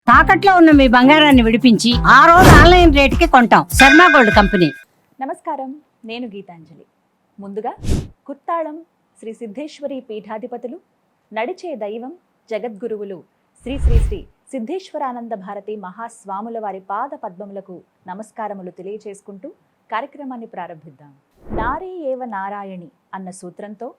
తాకట్లో ఉన్న మీ బంగారాన్ని విడిపించి ఆ రోజు ఆన్లైన్ రేటుకి కొంటాం. Sharma gold company. నమస్కారం, నేను గీతాంజలి. ముందుగా కుర్తాళం శ్రీ సిద్ధేశ్వరి పీఠాధిపతులు, నడిచే దైవం జగద్గురువులు శ్రీ శ్రీ శ్రీ సిద్ధేశ్వరానంద భారతి మహాస్వాముల వారి పాద పద్మములకు నమస్కారములు తెలియచేసుకుంటూ కార్యక్రమాన్ని ప్రారంభిద్దాం. నారీ ఏవ నారాయణి అన్న సూత్రంతో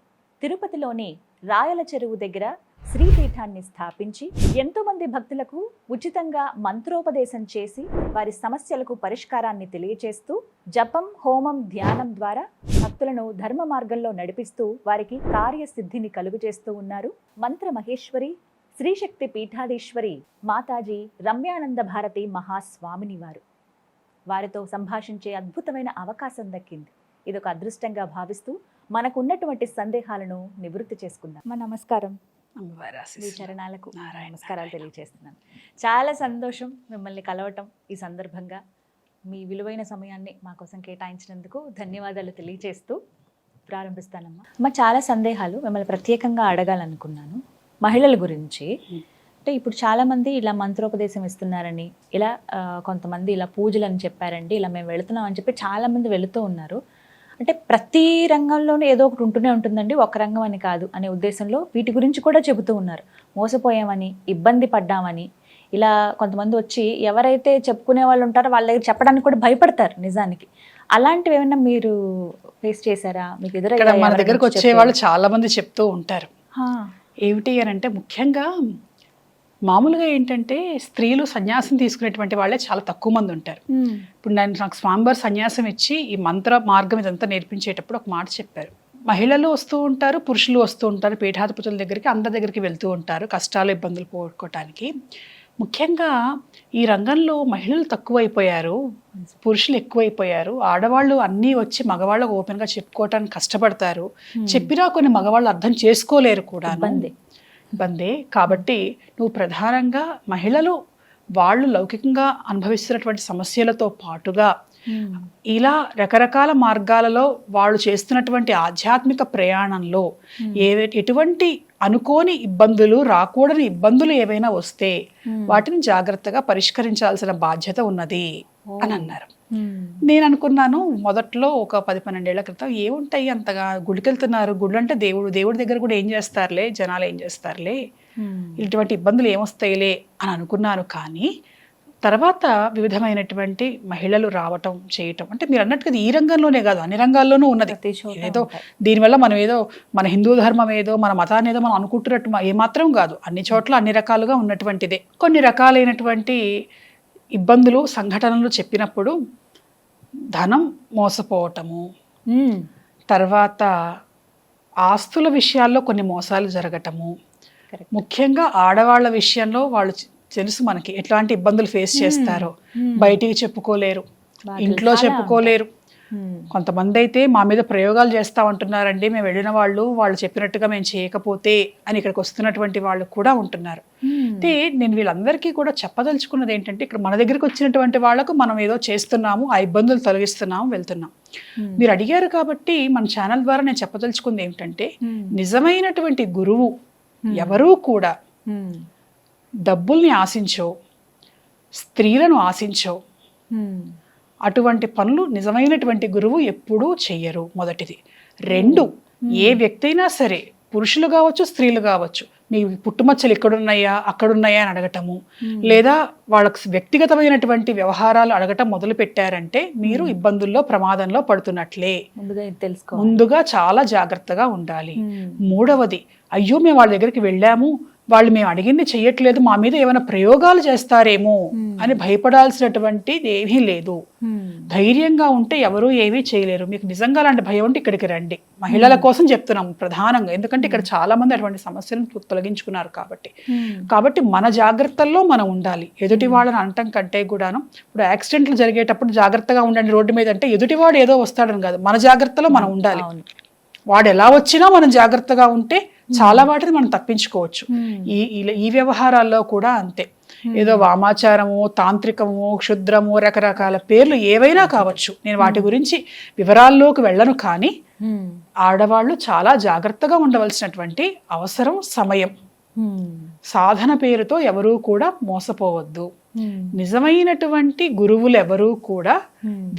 తిరుపతిలోని రాయల చెరువు దగ్గర శ్రీపీఠాన్ని స్థాపించి ఎంతో మంది భక్తులకు ఉచితంగా మంత్రోపదేశం చేసి వారి సమస్యలకు పరిష్కారాన్ని తెలియచేస్తూ జపం, హోమం, ధ్యానం ద్వారా భక్తులను ధర్మ మార్గంలో నడిపిస్తూ వారికి కార్యసిద్ధిని కలుగు చేస్తూ ఉన్నారు మంత్ర మహేశ్వరి శ్రీశక్తి పీఠాధీశ్వరి మాతాజీ రమ్యానంద భారతి మహాస్వామిని వారు. వారితో సంభాషించే అద్భుతమైన అవకాశం దక్కింది. ఇదొక అదృష్టంగా భావిస్తూ మనకున్నటువంటి సందేహాలను నివృత్తి చేసుకుందాం. మా నమస్కారం. మీ చరణాలకు నమస్కారాలు తెలియజేస్తున్నాను. చాలా సంతోషం మిమ్మల్ని కలవటం. ఈ సందర్భంగా మీ విలువైన సమయాన్ని మా కోసం కేటాయించినందుకు ధన్యవాదాలు తెలియజేస్తూ ప్రారంభిస్తానమ్మా. మా చాలా సందేహాలు మిమ్మల్ని ప్రత్యేకంగా అడగాలనుకున్నాను. మహిళల గురించి అంటే ఇప్పుడు చాలామంది ఇలా మంత్రోపదేశం ఇస్తున్నారని, ఇలా కొంతమంది ఇలా పూజలు అని చెప్పారండి, ఇలా మేము వెళుతున్నాం అని చెప్పి చాలామంది వెళుతూ ఉన్నారు. అంటే ప్రతి రంగంలోనూ ఏదో ఒకటి ఉంటూనే ఉంటుందండి, ఒక రంగం అని కాదు అనే ఉద్దేశంలో వీటి గురించి కూడా చెబుతూ ఉన్నారు. మోసపోయామని, ఇబ్బంది పడ్డామని, ఇలా కొంతమంది వచ్చి ఎవరైతే చెప్పుకునే వాళ్ళు ఉంటారో వాళ్ళ దగ్గర చెప్పడానికి కూడా భయపడతారు. నిజానికి అలాంటివి ఏమైనా మీరు ఫేస్ చేశారా? మీకు ఎదురైనా? మన దగ్గరకు వచ్చే వాళ్ళు చాలా మంది చెప్తూ ఉంటారు. ఏమిటి అని అంటే, ముఖ్యంగా మామూలుగా ఏంటంటే స్త్రీలు సన్యాసం తీసుకునేటువంటి వాళ్ళే చాలా తక్కువ మంది ఉంటారు. ఇప్పుడు నాకు స్వామివారు సన్యాసం ఇచ్చి ఈ మంత్ర మార్గం ఇదంతా నేర్పించేటప్పుడు ఒక మాట చెప్పారు. మహిళలు వస్తూ ఉంటారు, పురుషులు వస్తూ ఉంటారు, పీఠాధిపతుల దగ్గరికి, అందరి దగ్గరికి వెళ్తూ ఉంటారు కష్టాలు ఇబ్బందులు పోగొట్టుకోవటానికి. ముఖ్యంగా ఈ రంగంలో మహిళలు తక్కువైపోయారు, పురుషులు ఎక్కువైపోయారు. ఆడవాళ్ళు అన్నీ వచ్చి మగవాళ్ళకు ఓపెన్గా చెప్పుకోవటానికి కష్టపడతారు. చెప్పినా కొన్ని మగవాళ్ళు అర్థం చేసుకోలేరు కూడా, ఇబ్బందే. కాబట్టి నువ్వు ప్రధానంగా మహిళలు వాళ్ళు లౌకికంగా అనుభవిస్తున్నటువంటి సమస్యలతో పాటుగా ఇలా రకరకాల మార్గాలలో వాళ్ళు చేస్తున్నటువంటి ఆధ్యాత్మిక ప్రయాణంలో ఎటువంటి అనుకోని ఇబ్బందులు, రాకూడని ఇబ్బందులు ఏవైనా వస్తే వాటిని జాగ్రత్తగా పరిష్కరించాల్సిన బాధ్యత ఉన్నది అని అన్నారు. నేను అనుకున్నాను మొదట్లో ఒక 10-12 ఏళ్ల క్రితం, ఏముంటాయి అంతగా, గుడికి వెళ్తున్నారు, గుళ్ళు అంటే దేవుడి దగ్గర కూడా ఏం చేస్తారులే, జనాలు ఏం చేస్తారులే, ఇటువంటి ఇబ్బందులు ఏమొస్తాయిలే అని అనుకున్నాను. కానీ తర్వాత వివిధమైనటువంటి మహిళలు రావటం, చేయటం, అంటే మీరు అన్నట్టుగా ఈ రంగంలోనే కాదు అన్ని రంగాల్లోనూ ఉన్నది. ఏదో దీనివల్ల మనం ఏదో మన హిందూ ధర్మం ఏదో మన మతాన్ని ఏదో మనం అనుకుంటున్నట్టు ఏమాత్రం కాదు. అన్ని చోట్ల అన్ని రకాలుగా ఉన్నటువంటిదే. కొన్ని రకాలైనటువంటి ఇబ్బందులు, సంఘటనలు చెప్పినప్పుడు ధనం మోసపోవటము, తర్వాత ఆస్తుల విషయాల్లో కొన్ని మోసాలు జరగటము, ముఖ్యంగా ఆడవాళ్ళ విషయంలో వాళ్ళు తెలుసు మనకి ఎట్లాంటి ఇబ్బందులు ఫేస్ చేస్తారో. బయటికి చెప్పుకోలేరు, ఇంట్లో చెప్పుకోలేరు. కొంతమంది అయితే మా మీద ప్రయోగాలు చేస్తా ఉంటున్నారండి, మేము వెళ్ళిన వాళ్ళు చెప్పినట్టుగా మేము చేయకపోతే అని ఇక్కడికి వస్తున్నటువంటి వాళ్ళు కూడా ఉంటున్నారు. అంటే నేను వీళ్ళందరికీ కూడా చెప్పదలుచుకున్నది ఏంటంటే, ఇక్కడ మన దగ్గరికి వచ్చినటువంటి వాళ్ళకు మనం ఏదో చేస్తున్నాము, ఆ ఇబ్బందులు తొలగిస్తున్నాము, వెళ్తున్నాం. మీరు అడిగారు కాబట్టి మన ఛానల్ ద్వారా నేను చెప్పదలుచుకుంది ఏమిటంటే, నిజమైనటువంటి గురువు ఎవరూ కూడా డబ్బుల్ని ఆశించో, స్త్రీలను ఆశించో, అటువంటి పనులు నిజమైనటువంటి గురువు ఎప్పుడూ చెయ్యరు. మొదటిది. 2, ఏ వ్యక్తి అయినా సరే, పురుషులు కావచ్చు, స్త్రీలు కావచ్చు, మీ పుట్టుమచ్చలు ఇక్కడున్నాయా అక్కడున్నాయా అని అడగటము, లేదా వాళ్ళకు వ్యక్తిగతమైనటువంటి వ్యవహారాలు అడగటం మొదలు పెట్టారంటే మీరు ఇబ్బందుల్లో, ప్రమాదంలో పడుతున్నట్లే. ముందుగా చాలా జాగ్రత్తగా ఉండాలి. 3వది, అయ్యో మేము వాళ్ళ దగ్గరికి వెళ్ళాము, వాళ్ళు మేము అడిగింది చెయ్యట్లేదు, మా మీద ఏమైనా ప్రయోగాలు చేస్తారేమో అని భయపడాల్సినటువంటిది ఏమీ లేదు. ధైర్యంగా ఉంటే ఎవరూ ఏమీ చేయలేరు. మీకు నిజంగా అలాంటి భయం ఉంటే ఇక్కడికి రండి. మహిళల కోసం చెప్తున్నాం ప్రధానంగా, ఎందుకంటే ఇక్కడ చాలా మంది అటువంటి సమస్యలను తొలగించుకున్నారు కాబట్టి మన జాగ్రత్తల్లో మనం ఉండాలి. ఎదుటి వాళ్ళని అనటం కంటే కూడాను, ఇప్పుడు యాక్సిడెంట్లు జరిగేటప్పుడు జాగ్రత్తగా ఉండండి రోడ్డు మీద అంటే ఎదుటివాడు ఏదో వస్తాడని కాదు, మన జాగ్రత్తలో మనం ఉండాలి. వాడు ఎలా వచ్చినా మనం జాగ్రత్తగా ఉంటే చాలా వాటిని మనం తప్పించుకోవచ్చు. ఈ వ్యవహారాల్లో కూడా అంతే. ఏదో వామాచారము, తాంత్రికము, క్షుద్రము, రకరకాల పేర్లు ఏవైనా కావచ్చు, నేను వాటి గురించి వివరాల్లోకి వెళ్ళను. కానీ ఆడవాళ్ళు చాలా జాగ్రత్తగా ఉండవలసినటువంటి అవసరం, సమయం సాధన పేరుతో ఎవరూ కూడా మోసపోవద్దు. నిజమైనటువంటి గురువులు ఎవరూ కూడా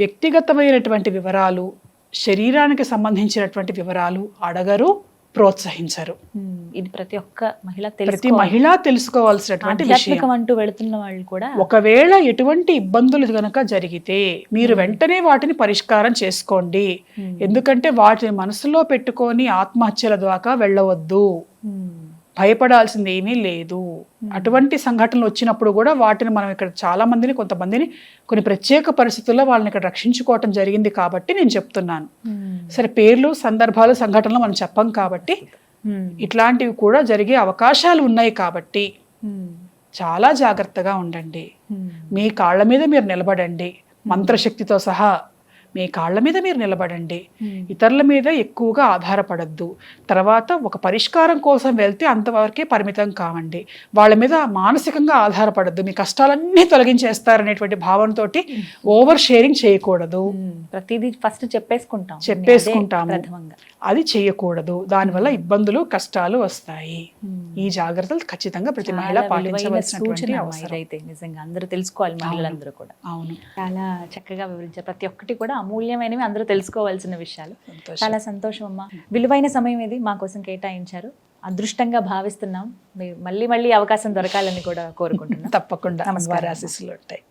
వ్యక్తిగతమైనటువంటి వివరాలు, శరీరానికి సంబంధించినటువంటి వివరాలు అడగరు, ప్రోత్సహించరు. ఇది ప్రతి ఒక్క మహిళ ప్రతి మహిళ తెలుసుకోవాల్సినటువంటి విషయం. ఆధ్యాత్మికం అంటూ వెళుతున్న వాళ్ళు కూడా ఒకవేళ ఎటువంటి ఇబ్బందులు గనక జరిగితే మీరు వెంటనే వాటిని పరిష్కారం చేసుకోండి. ఎందుకంటే వాటిని మనసులో పెట్టుకొని ఆత్మహత్యల దాకా వెళ్ళవద్దు. భయపడాల్సింది ఏమీ లేదు. అటువంటి సంఘటనలు వచ్చినప్పుడు కూడా వాటిని మనం ఇక్కడ చాలా మందిని, కొంతమందిని కొన్ని ప్రత్యేక పరిస్థితుల్లో వాళ్ళని ఇక్కడ రక్షించుకోవటం జరిగింది కాబట్టి నేను చెప్తున్నాను. సరే, పేర్లు, సందర్భాలు, సంఘటనలు మనం చెప్పం కాబట్టి ఇట్లాంటివి కూడా జరిగే అవకాశాలు ఉన్నాయి కాబట్టి చాలా జాగ్రత్తగా ఉండండి. మీ కాళ్ళ మీద మీరు నిలబడండి, మంత్రశక్తితో సహా మీ కాళ్ళ మీద మీరు నిలబడండి. ఇతరుల మీద ఎక్కువగా ఆధారపడద్దు. తర్వాత ఒక పరిష్కారం కోసం వెళ్తే అంతవరకే పరిమితం కావండి. వాళ్ళ మీద మానసికంగా ఆధారపడద్దు. మీ కష్టాలన్నీ తొలగించేస్తారనేటువంటి భావనతోటి ఓవర్ షేరింగ్ చేయకూడదు. ప్రతిదీ ఫస్ట్ చెప్పేసుకుంటాము, అది చేయకూడదు. దానివల్ల ఇబ్బందులు, కష్టాలు వస్తాయి. ఈ జాగ్రత్తలు ఖచ్చితంగా ప్రతి మహిళ పాటించవలసినటువంటి అవసరం. అయితే నిజంగా అందరూ తెలుసుకోవాలి, మహిళలందరూ కూడా. అవును, చాలా చక్కగా వివరించారు. ప్రతి ఒక్కటి కూడా అమూల్యమైనవి, అందరూ తెలుసుకోవాల్సిన విషయాలు. చాలా సంతోషం అమ్మా. విలువైన సమయం ఇది మా కోసం కేటాయించారు. అదృష్టంగా భావిస్తున్నాం. మీరు మళ్ళీ మళ్ళీ అవకాశం దొరకాలని కూడా కోరుకుంటున్నాం. తప్పకుండా. ఆశీస్సులు ఉంటాయి.